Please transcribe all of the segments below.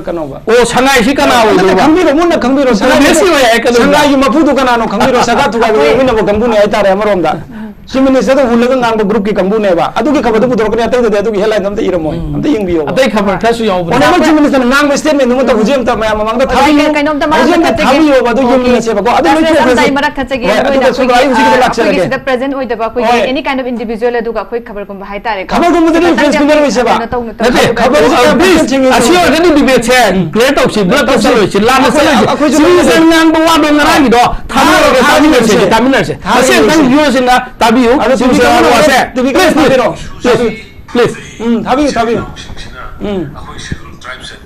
Kanova. Oh, Shanghai Shikana will Kambiro, Muna Kambiro, Shanghai Mapudu Kanano, Kambiro Sagatu, Winabo Kambuna, Maronda. Simini said who live on the group Kambuneva. I do cover the Buddha, they do hell and the Iramo, the Ingio. They cover Casio. Whenever Jimin is a non statement, no matter who Jim among the kind of the Tabio, what do you mean? The present with the any kind of individual do a quick cover from Haitare. Cover with the difference in the chair, plate of ship, blood of solution, Lama Citizen number one on the Ramido, Taminers, I said, I'm using that Tabio, to be please, Tabio, tribes in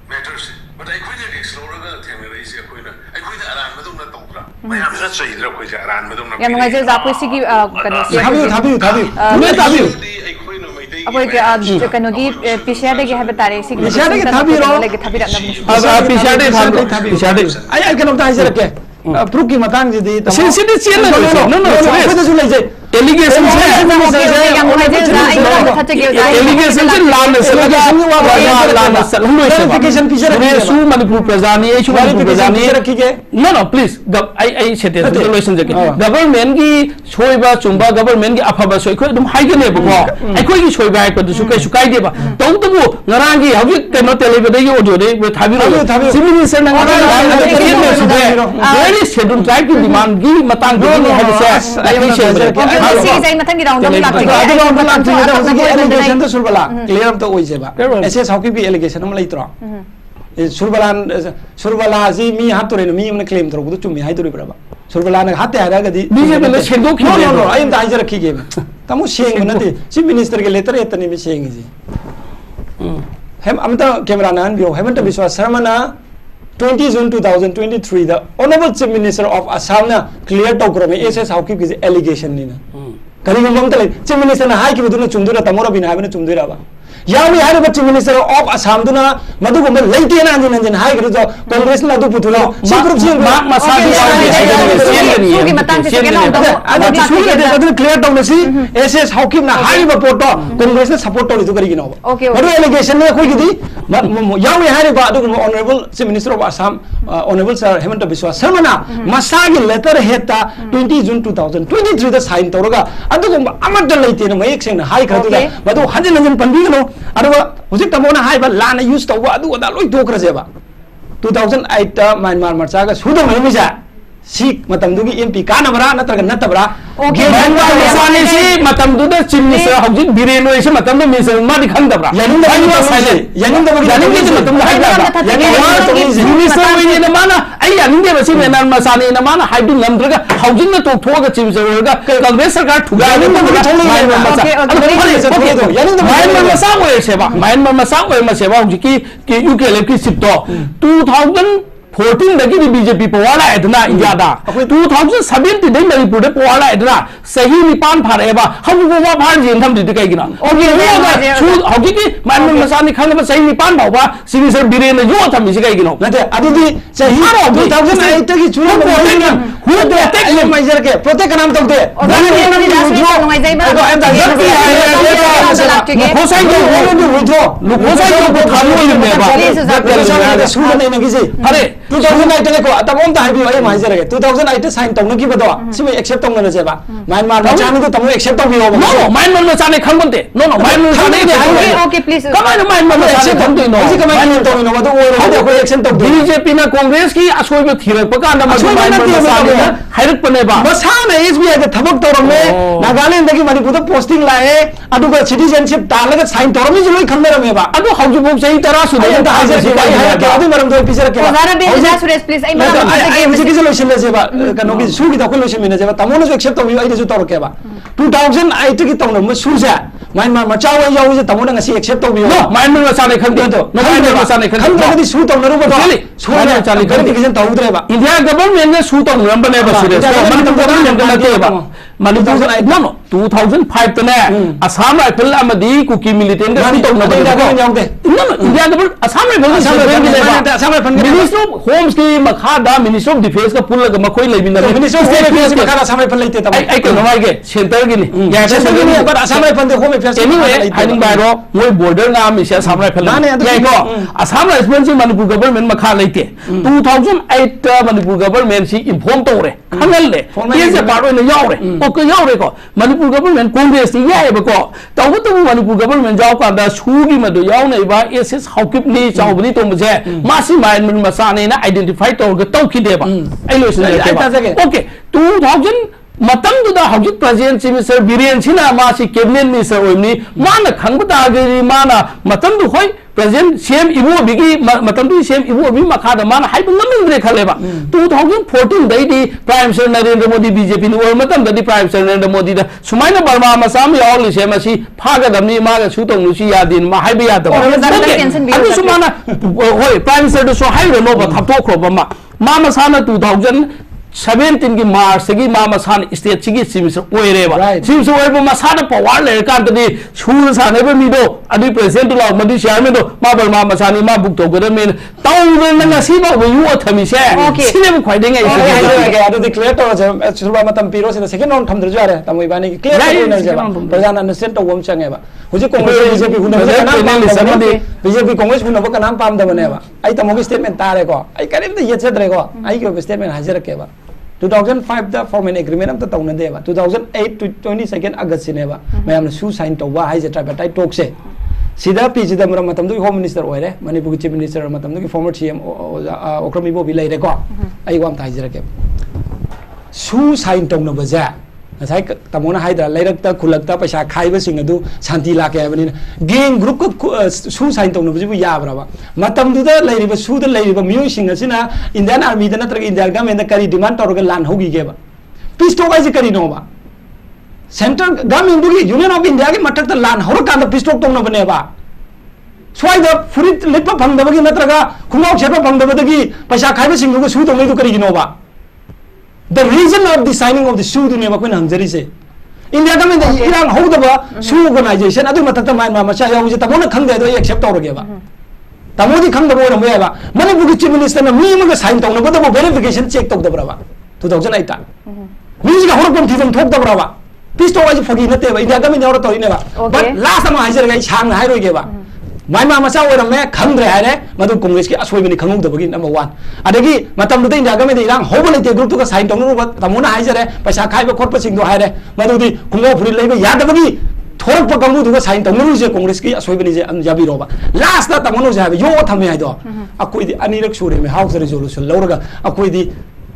matters, but I couldn't explore the Temerasi, I couldn't around Madonna. My arms not say the question around Madonna. Yamaja Zapusi, Kanogi, Pishade Habitat, I cannot answer again. Pruki Matang, Allegation no, please. I said government Shoiba, Chumba, government Afaba, so I couldn't hide the neighbor. I couldn't show back to the Sukai Deba. Don't the book, Narangi, how you cannot tell you today with Habibu. Civilians and very scheduled try to demand give Matang. Clear up the Oizeba. SS how could be allegation later. Surbalazi, me had to me claim to me, I do remember. Surbalana had I am the Isaac game. Tamu saying, Chief Minister letter at the name is saying easy. I'm the camera and view, haven't to be so Sarmana. 20 June 2023, the Honorable Chief Minister of Assam cleared Togrome SS how keep his allegation in Chief Minister High Kibuna Chundura Tamora bin having a Chundura. Yawi had a Chief Minister of Assam Duna, Madhu Lady and High Congress Nadu Putula, clear down the sea, SS how keep high Poto, Congress support to Garino. Okay, what allegation Yawi had a Honorable Chief Minister of Assam, Honorable Sir Hemant Biswa Samana, Masagi letter Heta 20 June 2023, the sign Toroga, Amadalate in Makes and High Katuda, but 100 Pandino. Was it Tamona High, but Lana used to what do that Lloyd Tokrazeva 2008 Myanmar Marsagas, who don't know Sikh Matamdugi MP Kanabra, Natabra. Okay, Matamdu, Chief Minister of Bireno, Matamdu, Mr. Madikandabra. In a manner, I never seen an Masani in a manner, hiding Lamdraga, housing the Toga Chiefs of Congress got to Myanmar Masawa, Maseva, UK electricity 2014 the BJP Powala Edna India. 2017 they put a Powala Edna. Sahi Pan Pareva. How do you go up Harji and come to the Kagina? Okay, Hogiki, Manu Masani Kanga Sahi Pan Baba, Sinister Birena Yota Misigagino. Aditi Sahi 2008 who protect my Zerke, protect an amount there. Hare 2008 at the one time you 2008 signed Tomuki Bado, Simi except on the Zeba. Myanmar Channel to accept of you. No, Myanmar Masani Kamante. No, Myanmar. Okay, please. Come on, Myanmar accept of the BJP Congress, Asway Hirapaka, Hirapaneva. Masana is we at the Tabak Torome, Nagaland, the Maniputa posting like Aduga citizenship, Talaga signed Tormis, we come there. I know how to say Tarasu, please. I'm citizen Kanobi Sugi the Collusion Minazeva, Tamono accept of you, I just talk about 2000. I took it on the Masuza. My Mama Chawa is a Tamona, see except of you. No, my Masana Kanto, no, Masana Kanto, this suit on the Ruba Valley. Suana Charlie Kantikisan Tawdreva. India government, the suit on Rumba never. Manu, 2005 तने Assam rifle अमदी Kuki militant का तो न India का Assam rifle minister of homes की मखादा minister of defence का पुल लगा मकोई लेबिन मिनिस्टर ऑफ डिफेंस मखादा असम राइफल लेते तब आई के नवाई के सेंटर की नहीं या सेंटर की नहीं पर असम राइफल दे होम अफेयर्स एनीवे हाइनिंग बारो मोय बॉर्डर नाम इसे असम राइफल या को असम राइफल से मणिपुर गवर्नमेंट मखा लेते 2008 मणिपुर गवर्नमेंट से इन्फॉर्म तौरे खंगल ले ये से पारो ने यावरे ओके यावरे को मणिपुर गवर्नमेंट कांग्रेस की याए बको तब तो मणिपुर गवर्नमेंट जाओ का सुगी मदु याव नै बा एसएस हाउकिप नि चावबनी तो मुझे मासी माइन मसाने ना आइडेंटिफाई तौर तौ खिदेबा आई लोसन ओके 2000 मतंगुदा हौजिक प्रेसिडेंट मिनिस्टर बिरेन सिना मासी कैबिनेट मिनिस्टर ओइनी माना खंगबता गरी माना मतंगु होय प्रेसिडेंट सीएम इबो बिगी मतंगु सीएम इबो बि मखादा माना हाइब नमिंद्रे खलेबा 2014 दैदी prime minister Narendra Modi BJP नो ओर मतम ददी प्राइम मिनिस्टर नरेंद्र मोदी दा सुमाइना बर्मा मसाम यावली से मसी फागदमनी मागा सुतों नुसी यादिन मा हाइब यादो अदु सुमाना होय प्राइम मिनिस्टर सो हाइरो नो बा थापथोखरोबा मा मसाना 2017 की मार्च की मा मसान स्टेट की सिमिसर ओइरेबा सिमिसर ओइबा मसाना पावर ले कांतदी छूर सानेबा मिदो अदि प्रेसिडेंट ला मदि चेयरमैन दो मा बर्मा मसानी मा बुक तो गदे मेन ताउ न नसी बा यु थमिसे सिनेम खोइदेंगे अदि क्लियर तो सुबा मतम पीरो से सेकंड राउंड थमद्र जारे तमोय बानी क्लियर तो जेबा प्रधान अंडरस्टैंड तो वम चंगेबा हुजि कांग्रेस बीजेपी हुन बीजेपी कांग्रेस हुन बका नाम पाम दबनेबा आई तमोगी स्टेटमेंट तारे को आई करेम द येचद्रे को आई के स्टेटमेंट हाजिर केबा 2005 दा formal agreement am ta tawna deba 2008 to 22nd August sineba mayam su sign tawwa hai je tripartite talk se sida pg da maram matam du home minister oire manipur chief minister matam du former cm okrami bo bi leire ko ai wam thai jira ke su sign tawna baja nasai tamona haidra leirakta khulakta paisa khaiba sing adu shanti la ke abani gang group ko su sign tawna bu yabra ba matam du da leiriba su da leiriba myo sing asina indian army da natra india government da kari demand torga lan hogi ge ba peace talk ai kari no ba central government du union of india ke matak da lan hor ka da peace talk tawna bane ba swai da furit litpa phang da ba gi natra ga khumau chepa phang da ba da gi paisa khaiba sing du su tawna du kari no ba the reason of the signing of the su du ne ba koina hamjari se india government da irang hoda ba su organization adu matak mai ma cha yawu je tamona khang de do accept tawrage ba tamodi khang da bo ram ba mane bu chief minister na mi ma sign tawna ba da verification check taw da ba 2008 ta mi ji ga hor kom thizam thok da ba peace talk ai fogi na te ba india government yaw to ne ba but last ma hajer ga chang na hai roi ge ba mai ma sa oram me khang dre hai re madu congress ki asoi bani khangong da bagi number 1 adagi matam du india government irang hobo le te group to ka sign tawna ba tamona hajer paisa khai ba khot pa sing do hai re madu di khungo phuri lei ba ya da bagi थोरक प कंगु दुगा sign तमनु जे कांग्रेस की असोइबनी जे अंजाबी रोबा last दा तमनु जे यो थमे हाइदो अकोइ दि अनिरक सुरे मे house resolution लौरगा अकोइ दि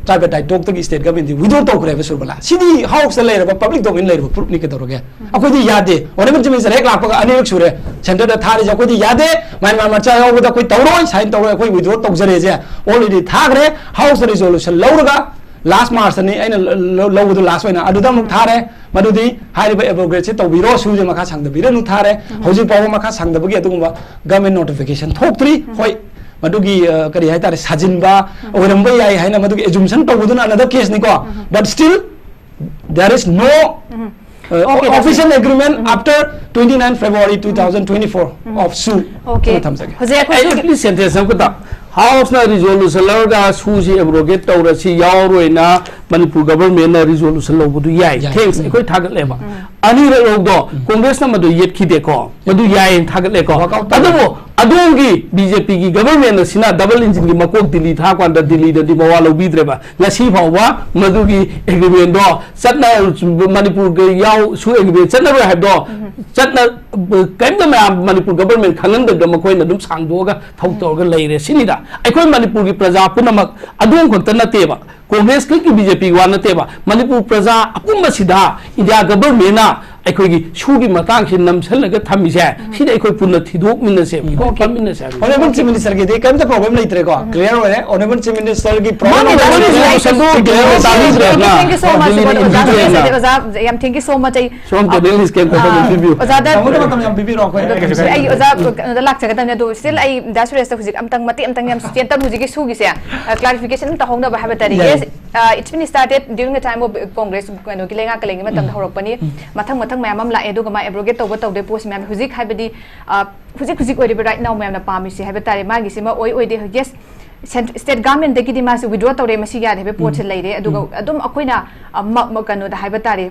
tripartite talk the state government withdraw to करे सुरबला सीधी हाउस ले रे पब्लिक डोमेन ले रे प्रूफ नि के तोरगे अकोइ दि यादे ओनेबल जिमिन से एक लाख पगा अनिरक सुरे सेंटर दा थारे अकोइ दि यादे मान मान मचा यो दा कोइ तौरोय साइन तौरोय अकोइ withdraw तो जरे जे ऑलरेडी थागरे हाउस रिजोल्यूशन लौरगा last March ni aina low du last waina adu dam thare madudi hariba evaluate se tobiro suje makha sangda bira nu thare hoji pawa makha sangda bagi adugumba government notification thok 3 hoi madugi kari hai tare sajinba oramba yai haina madugi assumption tobuduna another case ni ko but still there is no official agreement after 29 February 2024 of su okay please sentence ko ta House na resolution laga suji abrogate tawra si yauroi na Manipur government na resolution lo budu yai thanks ekoi thagat leba ani re log do congress na madu yet khide ko madu yai thagat le ko adu adongi BJP ki government na sina double engine ki makok Delhi tha kwanda Delhi da dimawa lo bidre ba ngasi phawwa madu ki agreement do satna Manipur ge yaw su agreement satna ba have do satna kaim da Manipur government khangan da makoi na dum sang do ga thau tor ga lai re sini da अखोई मणिपुर की प्रजा पुनमक अदुम खत नतेबा कांग्रेस की BJP वा नतेबा मणिपुर प्रजा अपुम सिदा India government अखोई की सुगी मतंग से नमसलग थमिसे सिदा अखोई पुन थिदोक मिनसे को मिनसे ऑनरेबल चीफ मिनिस्टर के दे कम प्रॉब्लम लेतरे को क्लियर हो है ऑनरेबल चीफ मिनिस्टर की problem thank you so much यम thank you so much so हम टेल दिस कैन रिव्यू ओजादा मतलब यम बीबी रोक है आई ओजा लाख जगत ने दो स्टिल आई दासुरेस हुजिक अमतंग मति अमतंग यम स्टेट तम हुजिक सुगी से क्लैरिफिकेशन त होंग बा हबे तरी it's been started during the time of Congress kano kilenga kalengi matam horokpani mathang mayam la edu ma abrogate to post ma'am huzik haibadi huzik oi right now ma'am na pami si haibata magi sima oi de yes state government deki di mas withdraw tawre masi ya hebe pot leire aduga adum akoina kano da haibatari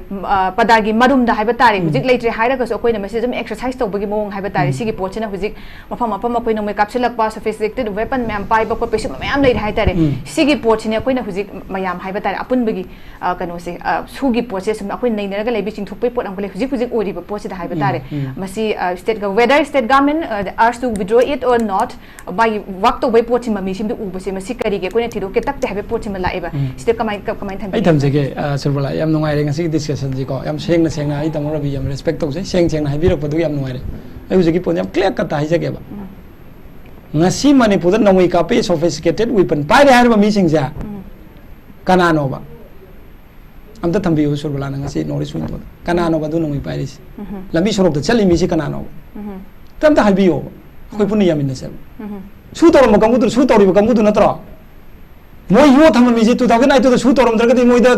padagi marum da haibatari huzik leitre haira ko akoina masi jum exercise tawbagi mong haibatari sigi pot na huzik mafam akoina me capsulak pa sophisticated weapon ma'am pai ba ko pesu ma'am leire haitare sigi pot ne akoina huzik mayam haibatari apun bagi kano se sugi pot se sum akoina nei naga leibi ching thukpai pot am kole huzik ori ba pot se da haibatari masi whether state government asked to withdraw it or not by work to by pot mami sim ubase masi kari ge koine thido ke takte habe pot sim laeba site kamai tham ai tham jege surbala yam nungai re ngasi discussion ji ko yam sengna ai tamora bi yam respect to seng hai birak padu yam nungai re ai ujigi pon yam clear ka ta hi jege ba ngasi manipur da nongoi ka pe sophisticated weapon pai re har ba mi sing ja kana no ba amta thambi u surbala ngasi nori suin to kana no ba du nongoi pai re lambi sorok da chali mi si kana no tam ta hai bi yo koi puni yam in se su toro mo kamu tu su tori kamu tu natro moi yo tham mi ji 2009 to su torom dra ka moi da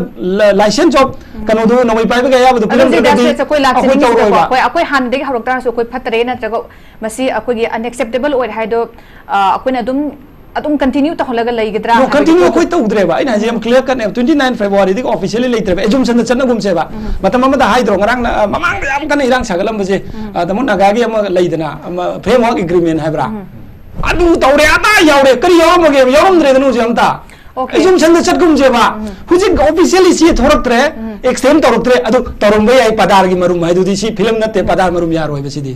license job kanu do no mai pai ba ga ya bu film da se koi la se ko koi han de harok ta so koi phatre na tra ko masi akoi gi unacceptable oi hai do akoi na adum continue to holaga lai gidra no continue koi to udre ba ina jam clear kan 29 February dik officially leitre ba assumption da channa gum se ba matam ma da hai dro ngarang mamang yam kan irang sagalam ba je da mon naga gi am leidana framework agreement hai bra adu tawre ata yaure kari yawamage yawamdre danu je amta assumption da chat gum je ba huji officially si thoraktre extend toroktre adu torombe ai padar gi marum hai du si film na te padar marum yar hoi ba si di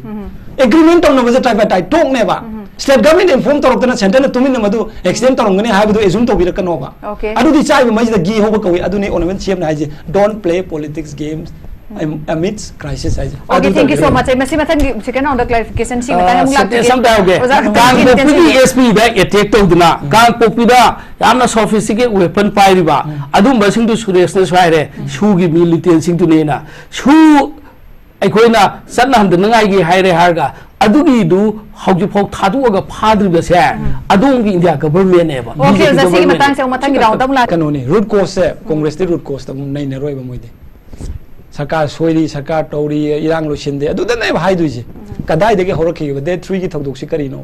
agreement on no ba type type tok ne ba state government inform torokte na center na tumin na madu extend torongani ha bu assume to bi rakano ba adu di chai ba mai da gi ho ba koi adu ne ornament chem na hai je don't play politics games amidst crisis ai okay thank you so much masi mathan second on the clarification si mathan mula te sam ta hoge kan popi SP back attack to duna kan popi da yamna sophisticated weapon pai riba adum ba sing du suresh na swai re shu gi militant sing tu ne na shu ai koina sanna ham da ngai gi haire har ga adugi du hauji phok thadu ga phadri ba se adum gi india government ne ba okay za si mathan se mathan gi round dam la kanoni root cause se congress the root cause ta nai ne roi ba moi de sarkar soiri sarkar tori irang lo sinde adu da nai hai duji kadai de ge horaki ba de 3 gi thokdok si kari no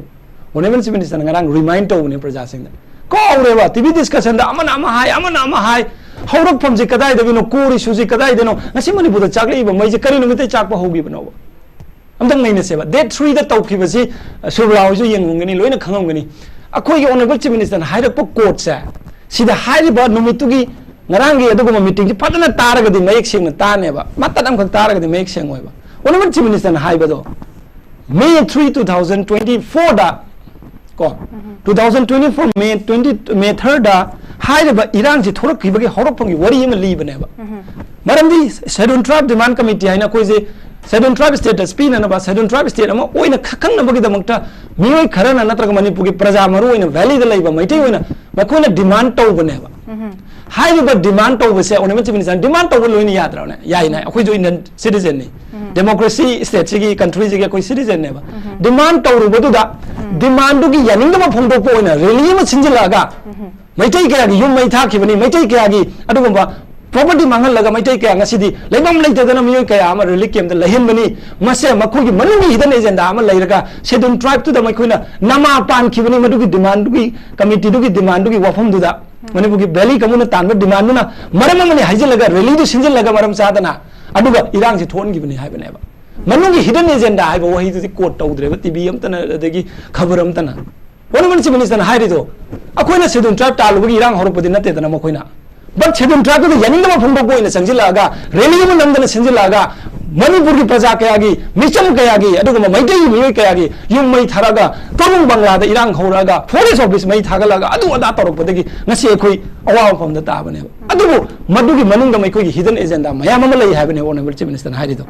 honorable minister ngarang remind to ne praja sing da ko aure ba tv discussion da amana ama hai horak pham ji kadai de no kori suji kadai de no ngasi mani bu da chakli ba mai ji kari no mite chak ba hobi ba no amdang nei ne se ba de 3 da tawki ba ji subrao ju yeng ngani loina khangam ngani akoi gi honorable chief minister hairak po court sa sida hairi ba numitu gi ngarang gi aduguma meeting ji patana taraga di mayek sing na tane ba matadam khak taraga di mayek sing oi ba honorable chief minister na hai ba do May 3 2024 da ko 2024 May 3 da hai ba irang ji thorak ki ba gi horok phang gi wari ma li ba ne ba maram di scheduled tribe demand committee haina koi je scheduled tribe status pin na ba scheduled tribe state ama oina khakang na ba gi damakta mioi kharana natraga manipur gi praja maru oina valley da lai ba maitai oina ba koina demand to ba ne ba hai ba demand to ba se honorable chief minister demand to ba loina yad ra ne yai na akoi jo indian citizen ni democracy state gi country gi koi citizen ne ba demand to ru ba du da demand du gi yaning da ma phong do po oina really ma sinjila ga maitai kaya gi yum mai tha ki bani maitai kaya gi adu ba property mangal laga maitai kaya ngasi di leibam leite dana mioi kaya ama relic kem da lehin bani mase makhu gi manu gi hidden agenda ama leiraga scheduled tribe tu da mai koina nama pan ki bani madu gi demand du gi committee du gi demand du gi wafam du da mani bu gi valley kamuna tan ba demand na maram mani haijil laga rally du sinjil laga maram sadana aduga irang ji thon gi bani hai bani ba manu gi hidden agenda hai ba wahi du court tawdre ba tv am tana adagi khabar am tana honorable chief minister hai ri do akoina scheduled tribe talu gi irang horopadi natte dana makoina but scheduled tribe to yaning da phong ko ina sanjilaga rally mu namdana sanjilaga manipur gi praja kaya gi micham kaya gi aduga maitai mi kaya gi yum mai tharaga torung bangla da irang khoraga forest office mai thagalaga adu ada torok padagi ngasi khoi awa phom da ta bane adubu madugi manung da mai khoi hidden agenda mayam ma lai habane honorable chief minister hai do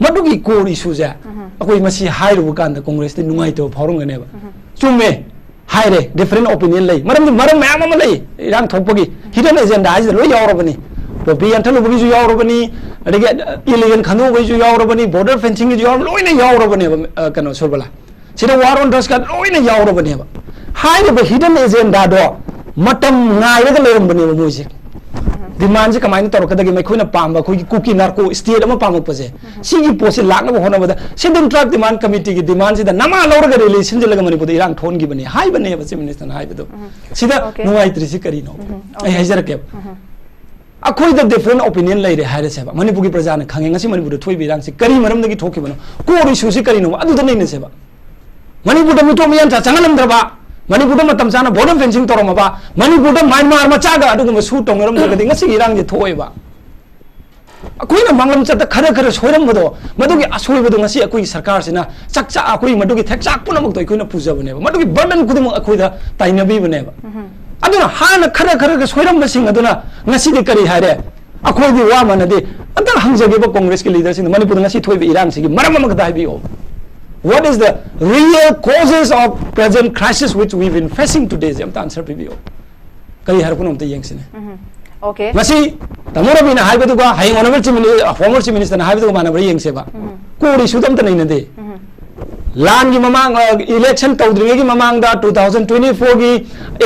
madugi core issue ja akoi masi hai ru kan da congress ti nungai to phorung ne ba chumme haire different opinion lay maram mayam ma lay irang thokpagi hidden agenda ai lo yaurabani to bi antalu bi ju yaurabani adege illegal khanu bi ju yaurabani border fencing ju yaur loina yaurabani kano sorbala sida war on drugs ka loina yaurabani ba haire ba hidden agenda do matam ngai ga leram bani mo ji demand से कमाई तौरकदगी मैखोना palm cookie narco state पामपसे सिगी पोसे लाना होना schedule tribe demand committee की demand से नमा लौरग relation जलग Manpur इरांग थोनगिबने हाइबने chief minister हाइबदो सिदा नुवाइत्रिसि करिनो आई हाइजरके अखोई द डिफरेंट ओपिनियन लेरे हाइरेसेबा मनपुर की प्रजा ने खांगे ngasi मनपुर थोइबि इरांग से करी मरमदगी थोखिबनो को इशू से करिनो अदुद नैने सेबा मनपुर मुतो मियान चंगलमद्रबा मनपुर मतम चाना बोर्डर फेंसिंग तौरमबा मनपुर म्यांमार मचागा अदुगुम सू तौनरमदगदि ngasi इरांग जे थोइबा अखोइना मंगलम चत खर खर सोइरमबदो मदुगी असोइबदो ngasi अखोइ सरकार सिना चकचा अखोइ मदुगी थेकचाक पुनमक तो अखोइना पुजबनेबा मदुगी बर्डन खुदम अखोइदा ताइनबिबनेबा अदुना हाना खर खर सोइरमबसिंग अदुना ngasi दि करी हारे अखोइदि वा मनदि अंतर हंजगेबा कांग्रेस के लीडर सिन मनपुर ngasi थोइबि इरांग सिगी मरम मक दाइबिओ What is the real causes of present crisis which we've been facing today? Jam answer PBO. Kari har kunum te yang sine. Okay. Masi tamora bina hai bedu ka hai honorable chief minister former chief minister hai bedu mana bari yang se ba. Ko ri sudam ta nahi de. Lan ki mamang election tawdringe ki mamang da 2024 ki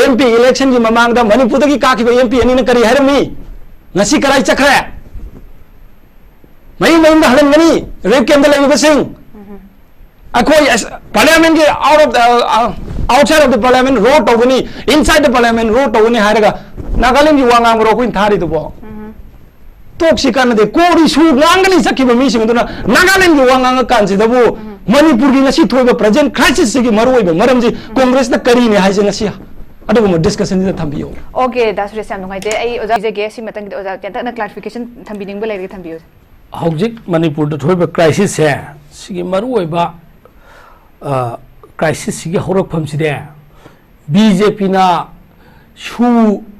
MP election ki mamang da Manipur ki ka ki MP ani na kari har mi. Ngasi karai chakra. Mai mai da halan ngani rep ke andar lai basing. Parliament out of the outside of the parliament road togani inside the parliament road togani haraga Nagaland ki wanga ro kuin thari to bo tok sikana de kori su ngangali sakhiba mi sing duna Nagaland ki wanga kan si dabu Manipur ki ngasi thoiba present crisis gi maroi ba maram ji Congress na kari ne haise ngasi adu mo discussion ji thambiyo Okay that's really sam ngai de ai oja je ge si matang de oja tan na clarification thambining ba lai thambiyo hojik Manipur da thoiba crisis hai sigi maroi ba crisis की हौरफम से BJP ना शू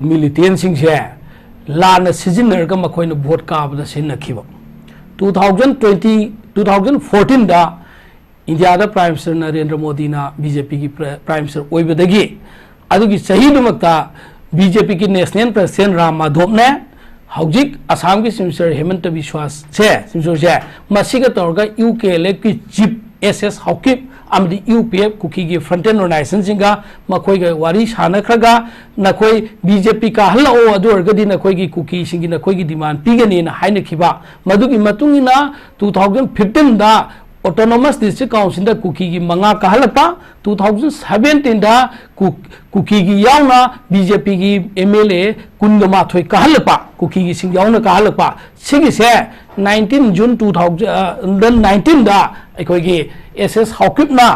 militant Singh से लाना सिजनर का मखोई ने vote काबदा सिनखिब 2014 दा India the prime minister Narendra Modi ना BJP की प्राइम मिनिस्टर ओइबदगी अदुगी सही दुमकता बीजेपी की नेशनल प्रेसिडेंट राम माधव ने हौजिक असम की चीफ मिनिस्टर हेमंत बिश्वास से मसिगा तौरगा यूकेएलए की चीफ एसएस हौकिप अमदी यूपीएफ कुकी की फ्रंटेंड ऑर्गेनाइजेशन सिंगा मखोई के वारी सानखरगा नखोई बीजेपी का हल्ला ओ अदुरगदी नखोई की कुकी सिंगी नखोई की डिमांड पीगनी न हाइनखिबा मदुगी मतुंगिना 2015 दा ऑटोनोमस डिस्ट्रिक्ट काउंसिल दा कुकी की मंगा का हल्ला 2017 दा कुकी की यावना बीजेपी की एमएलए कुंदमाथोई का हल्ला कुकी की सिंग यावना का हल्ला सिगी से 19 जून 2019 दा अखोई की एसएस हौकिपना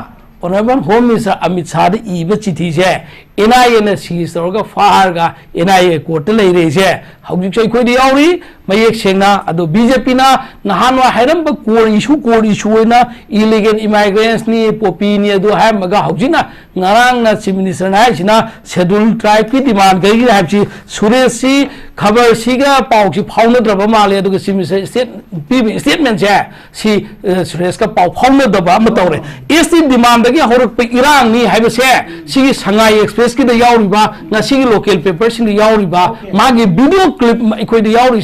honourable home minister Amit Shah इब चिठी से एनआईए ने सीज तौरगा फारगा एनआईए कोर्ट ले रे से हौजिक से अखोई यावरी मयेक सेंगना अदो बीजेपी ना नहानवा हैरम कोर इशू ना इलीगल इमिग्रेंट्स नि पोपी नि अदो है मगा हौजिना ngarang na chief minister na sina schedule tribe ki demand gai gi hapchi suresh si khabar si ga pau si phauna draba male adu chief minister statement ja si suresh ka pau phauna daba ma tawre isi demand gi horak pe irang ni haiba se si sangai express ki da yauri ba na si local paper si yauri ba ma gi video clip ikoi da yauri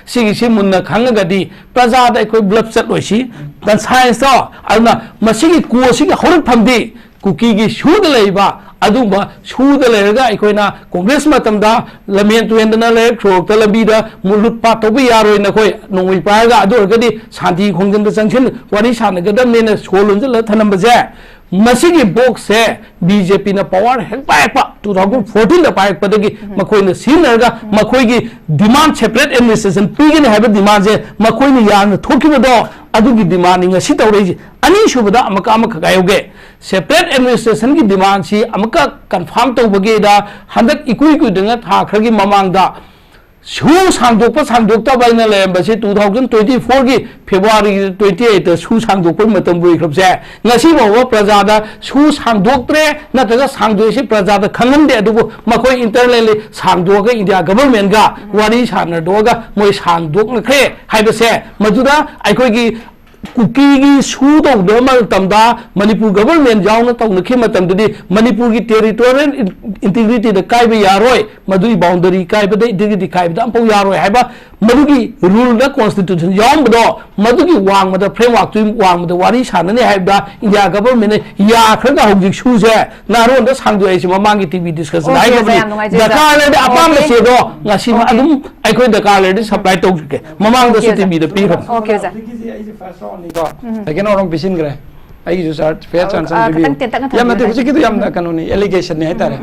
se si munna khanga ga di praja da ikoi blood set oi si dan science to aduna masigi ko si ga horak phamdi Kuki की शूद लेबा अदुबा शूद लेरगा इकोइना कांग्रेस मतमदा लमेन तुएंदना ले थ्रोक तलबीदा मुलुत पातोबि यारोय नखोय नोंगै पारगा अदुरगदि शांति खोंजन junction वारी सानगदम ने सोलुन ल थनमबजे मसिगी box से BJP ना power हेक पायपा 2014 दा पायक पदगी मखोय ने सीनरगा मखोय की डिमांड सेपरेट एडमिनिस्ट्रेशन पीगने हैब डिमांड से मखोय ने यान थोकिबदो अदुगी डिमांडिंग असि तौरेजी अनि सुबदा अमका अमका गायोगे सेपरेट एडमिनिस्ट्रेशन की डिमांड सी अमका कंफर्म तौबगे दा हंदक इकुई कुदंगा था खरगी ममांगदा शू सांगदोक्ता बाइना लेबसे 2024 की फेब्रुआरी 28 शू सांगदोक्प मतम बुइख्रबसे ngasi बाव प्रजादा शू सांगदोक्त्रे नतगा सांगदोइसे प्रजादा खंगनदे अदुबो मखोय इंटरनली सांगदोगा इंडिया गवर्नमेंट गा वारी सानरदोगा मोय सांगदोक्नख्रे हाइबसे मजुदा आइखोयगी कुकी की सू तमदा मणिपुर गवर्नमेंट जाऊन तौनखी मणिपुर की टेरिटोरियल इंटीग्रिटी कायब यारोय मधुई बाउंडरी कायब इंटीग्रिटी कायब अम्फौ यारोय है मधुगी रूल द कॉन्स्टिट्यूशन यामबदो मधुगी वांगमद फ्रेमवर्क तुम वांगमद वारी सानने है इंडिया गवर्नमेंट याखरगा हौजिक सूजे नारोन द सांगदो एसि ममांगी टीवी डिस्कशन हाय गबनी दरकार ले अपाम सेदो ngasi adum aikoi dakar le supply tawke mamang da TV the Piro okay जा again orang bisin gre ai ju sar fair chance katang yam na te huji ki to yam na kanoni allegation ne hai tare